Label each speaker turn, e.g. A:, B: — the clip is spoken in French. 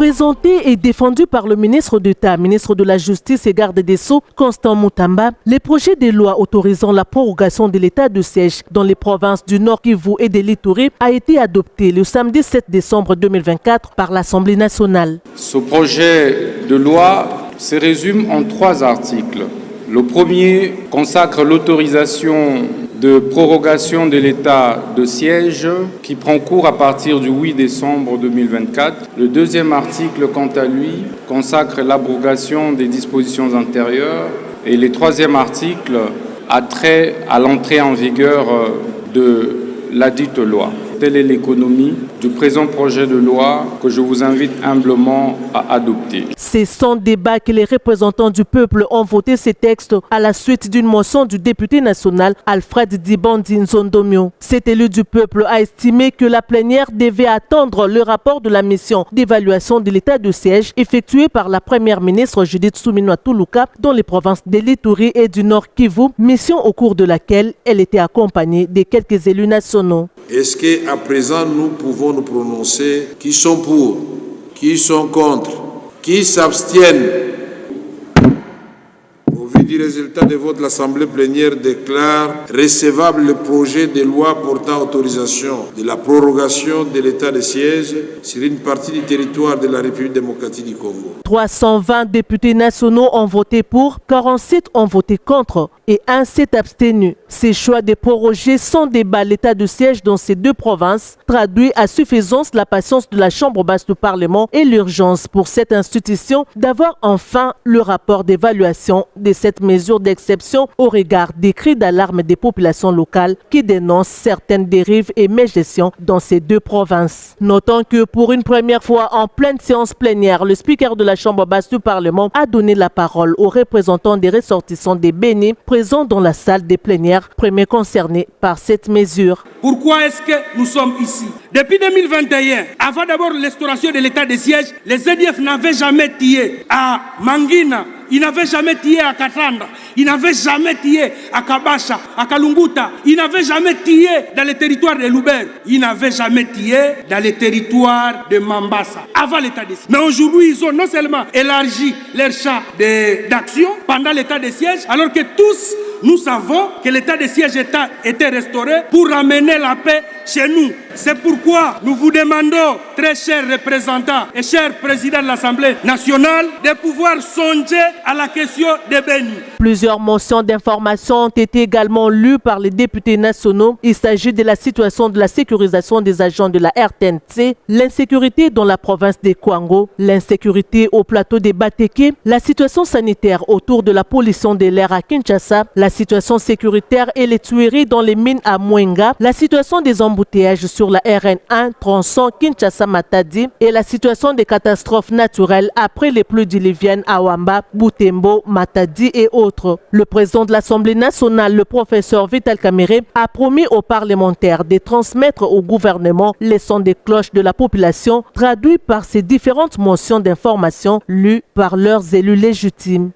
A: Présenté et défendu par le ministre d'État, ministre de la Justice et garde des Sceaux, Constant Moutamba, le projet de loi autorisant la prorogation de l'état de siège dans les provinces du Nord Kivu et de l'Ituri a été adopté le samedi 7 décembre 2024 par l'Assemblée nationale.
B: Ce projet de loi se résume en 3 articles. Le premier consacre l'autorisation de prorogation de l'état de siège qui prend cours à partir du 8 décembre 2024. Le deuxième article, quant à lui, consacre l'abrogation des dispositions antérieures. Et le troisième article a trait à l'entrée en vigueur de ladite loi. Telle est l'économie du présent projet de loi que je vous invite humblement à adopter.
A: C'est sans débat que les représentants du peuple ont voté ces textes à la suite d'une motion du député national Alfred Dibandi Nzondomio. Cet élu du peuple a estimé que la plénière devait attendre le rapport de la mission d'évaluation de l'état de siège effectué par la première ministre Judith Suminwa Tuluka dans les provinces de l'Ituri et du Nord Kivu, mission au cours de laquelle elle était accompagnée de quelques élus nationaux.
C: Est-ce qu'à présent, nous pouvons nous prononcer qui sont pour, qui sont contre, qui s'abstiennent? Au vu du résultat de vote, l'Assemblée plénière déclare recevable le projet de loi portant autorisation de la prorogation de l'état de siège sur une partie du territoire de la République démocratique du Congo.
A: 320 députés nationaux ont voté pour, 47 ont voté contre et 1 s'est abstenu. Ces choix de proroger sans débat l'état de siège dans ces 2 provinces traduit à suffisance la patience de la Chambre basse du Parlement et l'urgence pour cette institution d'avoir enfin le rapport d'évaluation de cette mesure d'exception au regard des cris d'alarme des populations locales qui dénoncent certaines dérives et mégestions dans ces 2 provinces. Notons que pour une première fois en pleine séance plénière, le speaker de la Chambre basse du Parlement a donné la parole aux représentants des ressortissants des Bénin présents dans la salle des plénières, premiers concernés par cette mesure.
D: Pourquoi est-ce que nous sommes ici? Depuis 2021, avant d'abord l'instauration de l'état de siège, les EDF n'avaient jamais tiré à Mangina, ils n'avaient jamais tiré à Katanda, ils n'avaient jamais tiré à Kabasha, à Kalunguta, ils n'avaient jamais tiré dans le territoire de Lubero, ils n'avaient jamais tiré dans le territoire de Mambasa, avant l'état de siège. Mais aujourd'hui, ils ont non seulement élargi leur champ d'action pendant l'état de siège, alors que tous, nous savons que l'état de siège était restauré pour ramener la paix chez nous. C'est pourquoi nous vous demandons, très chers représentants et chers présidents de l'Assemblée nationale, de pouvoir songer à la question des Béni.
A: Plusieurs motions d'information ont été également lues par les députés nationaux. Il s'agit de la situation de la sécurisation des agents de la RTNC, l'insécurité dans la province des Kwango, l'insécurité au plateau des Bateke, la situation sanitaire autour de la pollution de l'air à Kinshasa, la situation sécuritaire et les tueries dans les mines à Mwenga, la situation des embouteillages sur la RN1 tronçon Kinshasa-Matadi et la situation des catastrophes naturelles après les pluies diluviennes à Wamba, Butembo, Matadi et autres. Le président de l'Assemblée nationale, le professeur Vital Kamerhe, a promis aux parlementaires de transmettre au gouvernement les sons des cloches de la population traduits par ces différentes motions d'information lues par leurs élus légitimes.